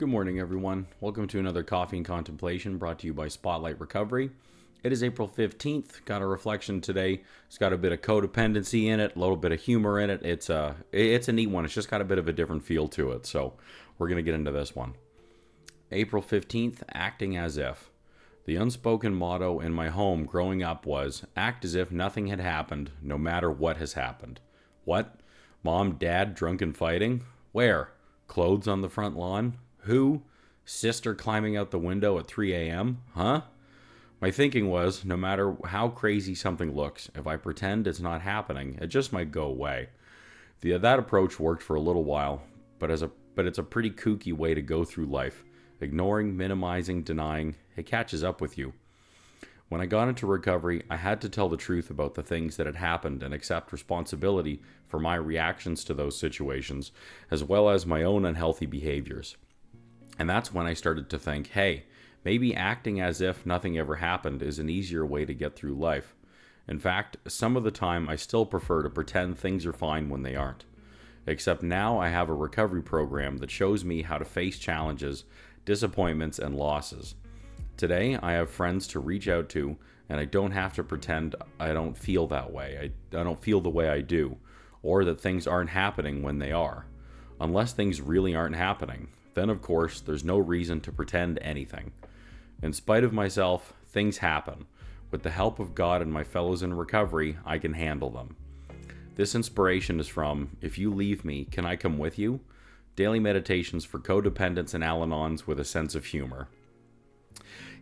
Good morning, everyone. Welcome to another Coffee and Contemplation brought to you by Spotlight Recovery. It is April 15th. Got a reflection today. It's got a bit of codependency in it, a little bit of humor in it. It's a neat one. It's just got a bit of a different feel to it. So we're going to get into this one. April 15th, acting as if. The unspoken motto in my home growing up was, act as if nothing had happened, no matter what has happened. What? Mom, dad, drunk and fighting? Where? Clothes on the front lawn? Who? Sister climbing out the window at 3 a.m.? Huh? My thinking was, no matter how crazy something looks, if I pretend it's not happening, it just might go away. That approach worked for a little while, but it's a pretty kooky way to go through life. Ignoring, minimizing, denying, it catches up with you. When I got into recovery, I had to tell the truth about the things that had happened and accept responsibility for my reactions to those situations, as well as my own unhealthy behaviors. And that's when I started to think, hey, maybe acting as if nothing ever happened is an easier way to get through life. In fact, some of the time I still prefer to pretend things are fine when they aren't. Except now I have a recovery program that shows me how to face challenges, disappointments, and losses. Today, I have friends to reach out to, and I don't have to pretend I don't feel that way. I don't feel the way I do, or that things aren't happening when they are. Unless things really aren't happening, then of course, there's no reason to pretend anything. In spite of myself, things happen. With the help of God and my fellows in recovery, I can handle them. This inspiration is from If You Leave Me, Can I Come With You? Daily Meditations for Codependents and Al-Anons with a Sense of Humor.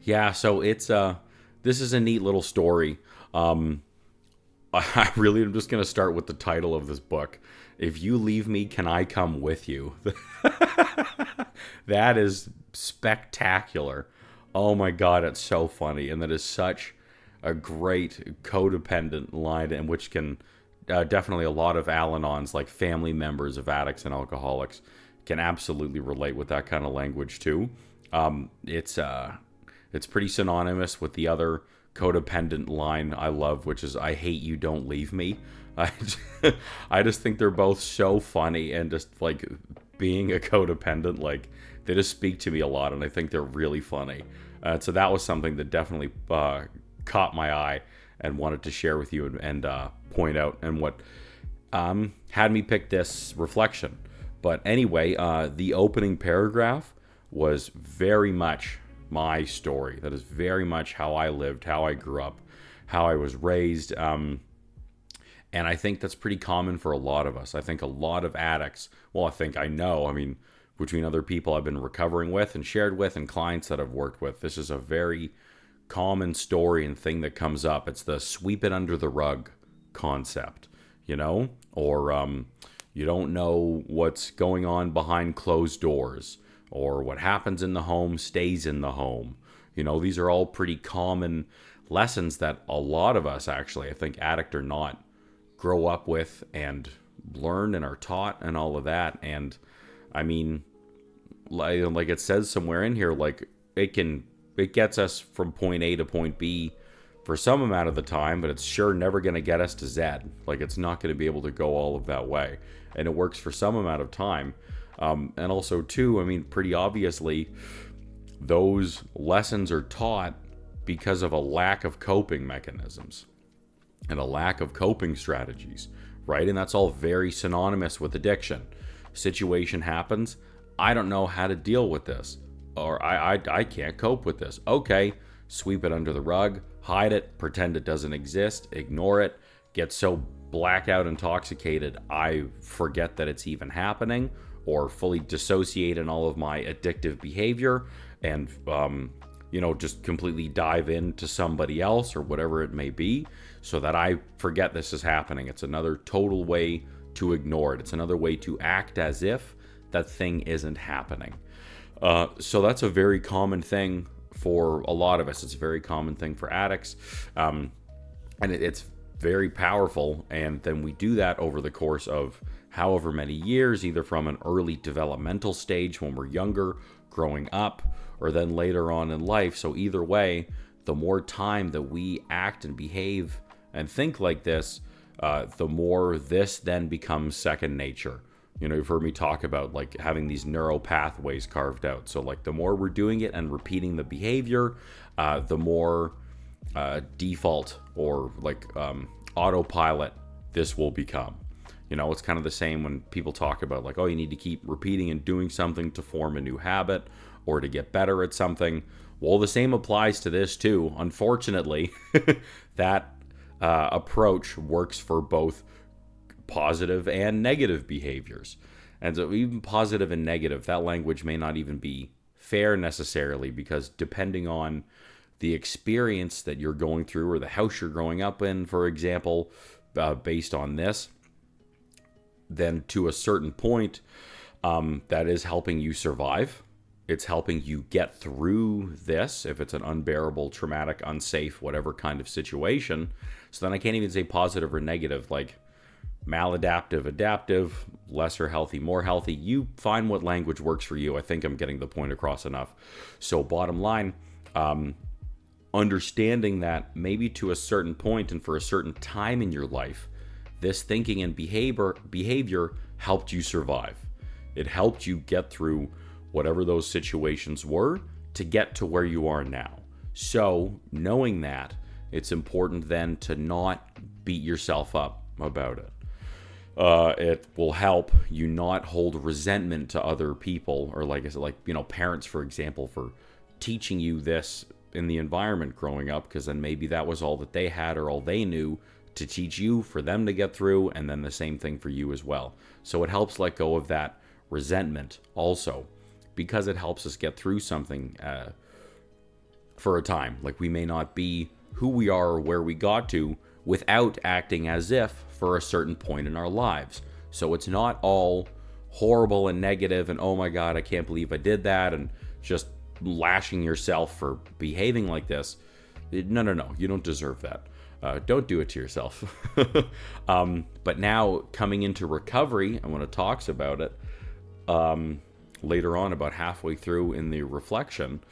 Yeah, so this is a neat little story. I really am just going to start with the title of this book. If You Leave Me, Can I Come With You? That is spectacular. Oh my God, it's so funny. And that is such a great codependent line, in which can definitely a lot of Al-Anons, like family members of addicts and alcoholics, can absolutely relate with that kind of language too. It's pretty synonymous with the other codependent line I love, which is I hate you, don't leave me. I just think they're both so funny, and just like being a codependent, like they just speak to me a lot, and I think they're really funny. So that was something that definitely caught my eye and wanted to share with you and point out, and what had me pick this reflection. But anyway, the opening paragraph was very much my story. That is very much how I lived, how I grew up, how I was raised. And I think that's pretty common for a lot of us. I think a lot of addicts, between other people I've been recovering with and shared with, and clients that I've worked with, this is a very common story and thing that comes up. It's the sweep it under the rug concept, or you don't know what's going on behind closed doors, or what happens in the home stays in the home. These are all pretty common lessons that a lot of us, actually, I think, addict or not, grow up with and learn and are taught and all of that. And I mean, like it says somewhere in here, like it gets us from point A to point B for some amount of the time, but it's sure never going to get us to Z. Like, it's not going to be able to go all of that way. And it works for some amount of time. And also too, pretty obviously, those lessons are taught because of a lack of coping mechanisms and a lack of coping strategies, right? And that's all very synonymous with addiction. Situation happens, I don't know how to deal with this, or I can't cope with this. Okay, sweep it under the rug, hide it, pretend it doesn't exist, ignore it, get so blackout intoxicated I forget that it's even happening, or fully dissociate in all of my addictive behavior, and just completely dive into somebody else or whatever it may be, so that I forget this is happening. It's another total way to ignore it. It's another way to act as if that thing isn't happening. So that's a very common thing for a lot of us. It's a very common thing for addicts, and it's very powerful. And then we do that over the course of however many years, either from an early developmental stage when we're younger, growing up, or then later on in life. So either way, the more time that we act and behave and think like this, the more this then becomes second nature. You know, you've heard me talk about like having these neural pathways carved out. So like the more we're doing it and repeating the behavior, the more default or like autopilot this will become. You know, it's kind of the same when people talk about like, oh, you need to keep repeating and doing something to form a new habit or to get better at something. Well, the same applies to this too. Unfortunately, that approach works for both positive and negative behaviors. And so even positive and negative, that language may not even be fair necessarily, because depending on the experience that you're going through or the house you're growing up in, for example, based on this, then to a certain point, that is helping you survive. It's helping you get through this, if it's an unbearable, traumatic, unsafe, whatever kind of situation. So then I can't even say positive or negative, like maladaptive, adaptive, lesser healthy, more healthy. You find what language works for you. I think I'm getting the point across enough. So bottom line, understanding that maybe to a certain point and for a certain time in your life, this thinking and behavior helped you survive. It helped you get through whatever those situations were to get to where you are now. So knowing that, it's important then to not beat yourself up about it. It will help you not hold resentment to other people, or like I said, like, you know, parents, for example, for teaching you this in the environment growing up, because then maybe that was all that they had or all they knew to teach you, for them to get through, and then the same thing for you as well. So it helps let go of that resentment also, because it helps us get through something for a time. Like, we may not be who we are or where we got to without acting as if for a certain point in our lives. So it's not all horrible and negative and, oh my God, I can't believe I did that, and just lashing yourself for behaving like this. No, you don't deserve that. Don't do it to yourself. But now coming into recovery, and when it talks about it later on, about halfway through in the reflection,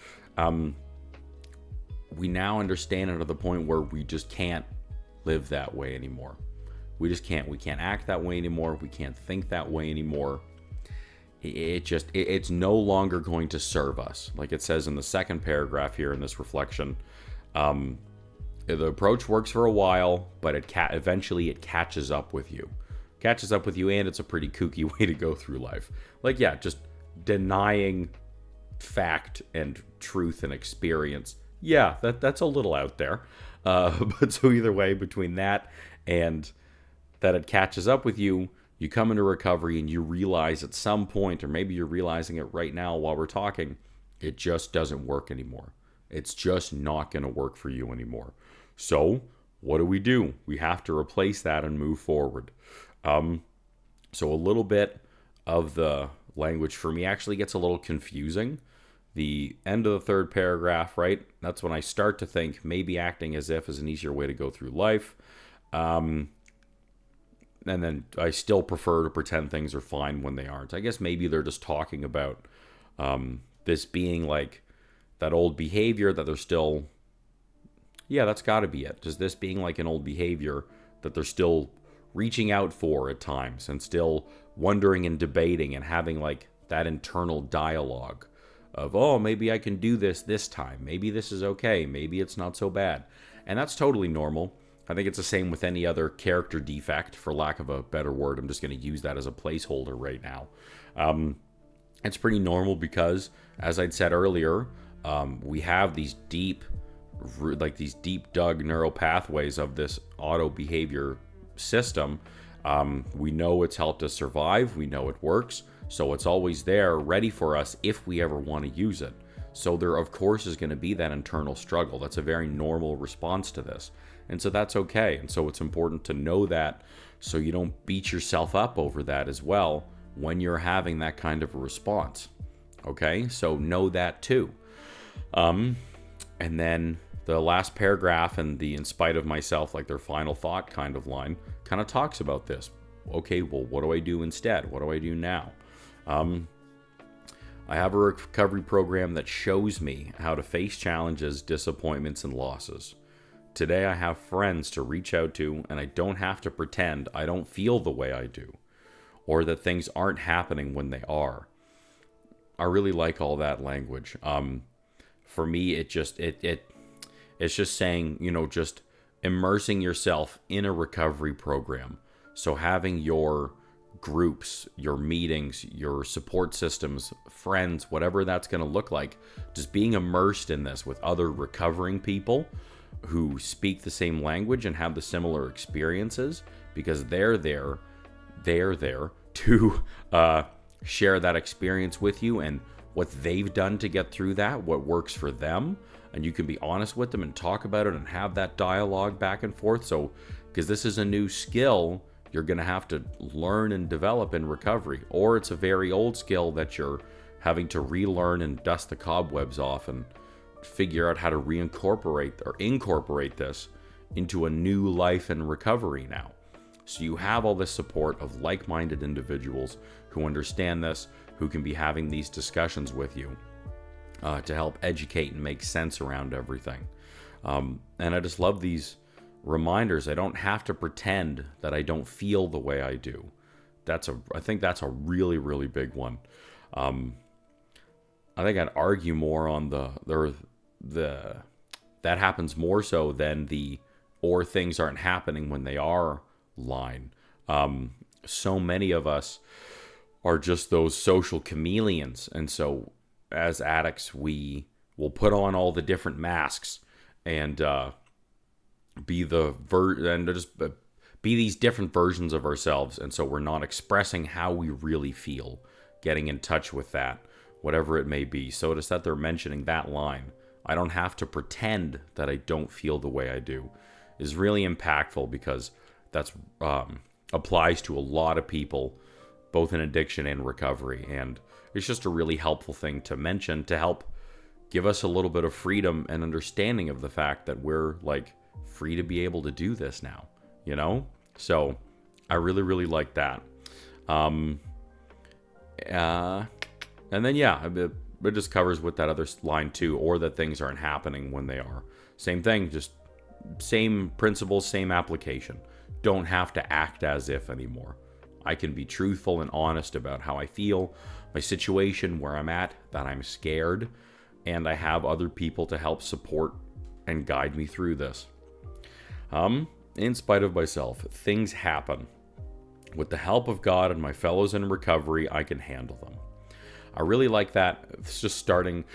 we now understand it to the point where we just can't live that way anymore. We just can't. We can't act that way anymore. We can't think that way anymore. It's no longer going to serve us. Like it says in the second paragraph here in this reflection, the approach works for a while, but eventually it catches up with you. And it's a pretty kooky way to go through life. Like, yeah, just denying fact and truth and experience. Yeah, that's a little out there. But so either way, between that and that it catches up with you, you come into recovery and you realize at some point, or maybe you're realizing it right now while we're talking, it just doesn't work anymore. It's just not going to work for you anymore. So what do? We have to replace that and move forward. So a little bit of the language for me actually gets a little confusing. The end of the third paragraph, right? That's when I start to think maybe acting as if is an easier way to go through life. And then I still prefer to pretend things are fine when they aren't. I guess maybe they're just talking about this being like that old behavior that they're still... Yeah, that's got to be it. Just this being like an old behavior that they're still reaching out for at times, and still wondering and debating and having like that internal dialogue of, oh, maybe I can do this time. Maybe this is okay. Maybe it's not so bad. And that's totally normal. I think it's the same with any other character defect, for lack of a better word. I'm just going to use that as a placeholder right now. It's pretty normal because, as I'd said earlier, we have these deep dug neural pathways of this auto behavior system. We know it's helped us survive. We know it works. So it's always there, ready for us if we ever want to use it. So there, of course, is going to be that internal struggle. That's a very normal response to this. And so that's okay. And so it's important to know that, so you don't beat yourself up over that as well when you're having that kind of a response. Okay? So know that too. And then the last paragraph, and the "in spite of myself," like their final thought kind of line, kind of talks about this. Okay, well, what do I do instead? What do I do now? I have a recovery program that shows me how to face challenges, disappointments, and losses. Today I have friends to reach out to, and I don't have to pretend I don't feel the way I do, or that things aren't happening when they are. I really like all that language. For me, it's just saying, just immersing yourself in a recovery program. So having your groups, your meetings, your support systems, friends, whatever that's going to look like, just being immersed in this with other recovering people who speak the same language and have the similar experiences, because they're there to share that experience with you and what they've done to get through that, what works for them, and you can be honest with them and talk about it and have that dialogue back and forth. So, because this is a new skill you're going to have to learn and develop in recovery, or it's a very old skill that you're having to relearn and dust the cobwebs off and figure out how to reincorporate or incorporate this into a new life and recovery now. So you have all this support of like-minded individuals who understand this, who can be having these discussions with you to help educate and make sense around everything. And I just love these reminders. I don't have to pretend that I don't feel the way I do. I think that's a really, really big one. I think I'd argue more on the that happens more so than the or things aren't happening when they are line. So many of us are just those social chameleons, and so as addicts we will put on all the different masks and be these different versions of ourselves, and so we're not expressing how we really feel, getting in touch with that, whatever it may be. So just that they're mentioning that line, I don't have to pretend that I don't feel the way I do, is really impactful, because that's applies to a lot of people, both in addiction and recovery. And it's just a really helpful thing to mention to help give us a little bit of freedom and understanding of the fact that we're like free to be able to do this now, So I really, really like that. And then, it just covers with that other line too, or that things aren't happening when they are. Same thing, just same principles, same application. Don't have to act as if anymore. I can be truthful and honest about how I feel, my situation, where I'm at, that I'm scared, and I have other people to help support and guide me through this. In spite of myself, things happen. With the help of God and my fellows in recovery, I can handle them. I really like that. It's just starting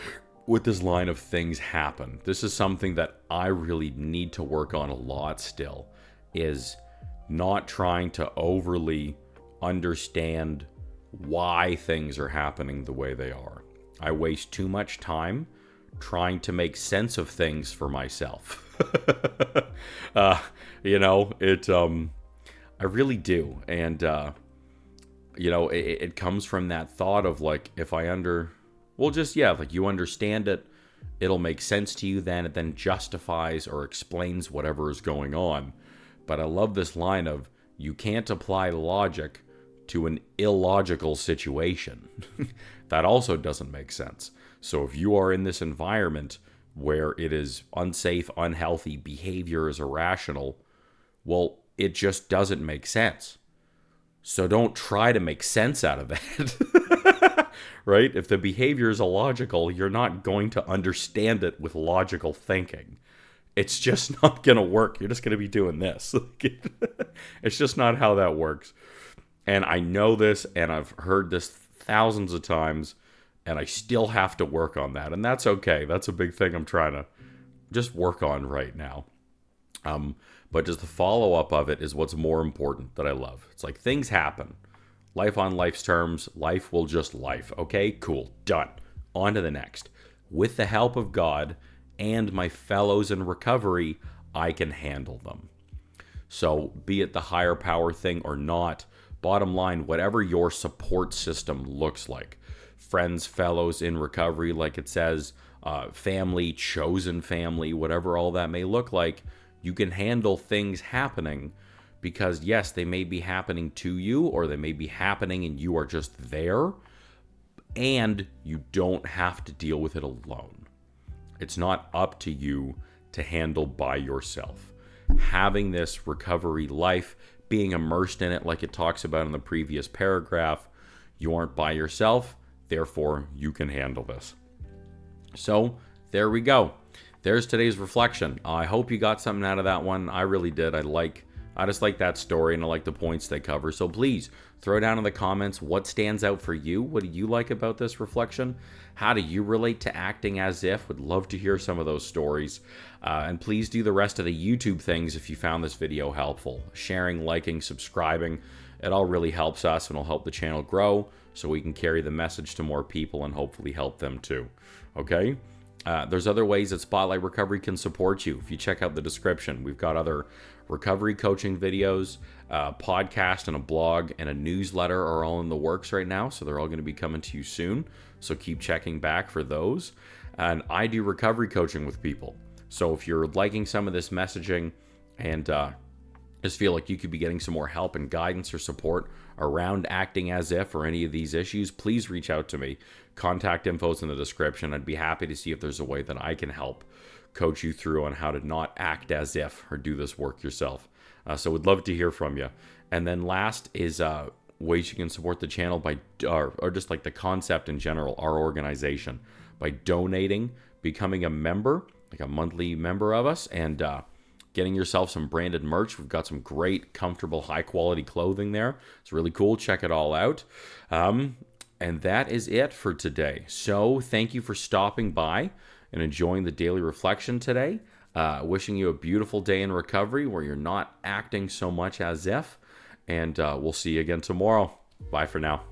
with this line of things happen. This is something that I really need to work on a lot still, is not trying to overly understand why things are happening the way they are. I waste too much time trying to make sense of things for myself. I really do. And, it comes from that thought of like, if you understand it, it'll make sense to you then. It then justifies or explains whatever is going on. But I love this line of, you can't apply logic to an illogical situation. That also doesn't make sense. So if you are in this environment where it is unsafe, unhealthy, behavior is irrational, well, it just doesn't make sense. So don't try to make sense out of that. Right? If the behavior is illogical, you're not going to understand it with logical thinking. It's just not going to work. You're just going to be doing this. It's just not how that works. And I know this, and I've heard this thousands of times, and I still have to work on that. And that's okay. That's a big thing I'm trying to just work on right now. But just the follow-up of it is what's more important that I love. It's like, things happen. Life on life's terms. Life will just life. Okay, cool. Done. On to the next. With the help of God and my fellows in recovery, I can handle them. So be it the higher power thing or not, bottom line, whatever your support system looks like, friends, fellows in recovery, like it says, family, chosen family, whatever all that may look like, you can handle things happening, because yes, they may be happening to you, or they may be happening and you are just there, and you don't have to deal with it alone. It's not up to you to handle by yourself. Having this recovery life, being immersed in it like it talks about in the previous paragraph. You aren't by yourself, therefore you can handle this. So there we go. There's today's reflection. I hope you got something out of that one. I really did. I just like that story, and I like the points they cover. So please throw down in the comments what stands out for you. What do you like about this reflection? How do you relate to acting as if? Would love to hear some of those stories. And please do the rest of the YouTube things if you found this video helpful. Sharing, liking, subscribing. It all really helps us and will help the channel grow so we can carry the message to more people and hopefully help them too. Okay? There's other ways that Spotlight Recovery can support you. If you check out the description, we've got other recovery coaching videos, podcast and a blog and a newsletter are all in the works right now. So they're all going to be coming to you soon. So keep checking back for those. And I do recovery coaching with people. So if you're liking some of this messaging and just feel like you could be getting some more help and guidance or support around acting as if or any of these issues, please reach out to me. Contact info's in the description. I'd be happy to see if there's a way that I can help coach you through on how to not act as if or do this work yourself. So would love to hear from you. And then last is ways you can support the channel by, or just like the concept in general, our organization, by donating, becoming a member, like a monthly member of us, and getting yourself some branded merch. We've got some great, comfortable, high-quality clothing there. It's really cool. Check it all out. And that is it for today. So thank you for stopping by and enjoying the daily reflection today. Wishing you a beautiful day in recovery where you're not acting so much as if. And we'll see you again tomorrow. Bye for now.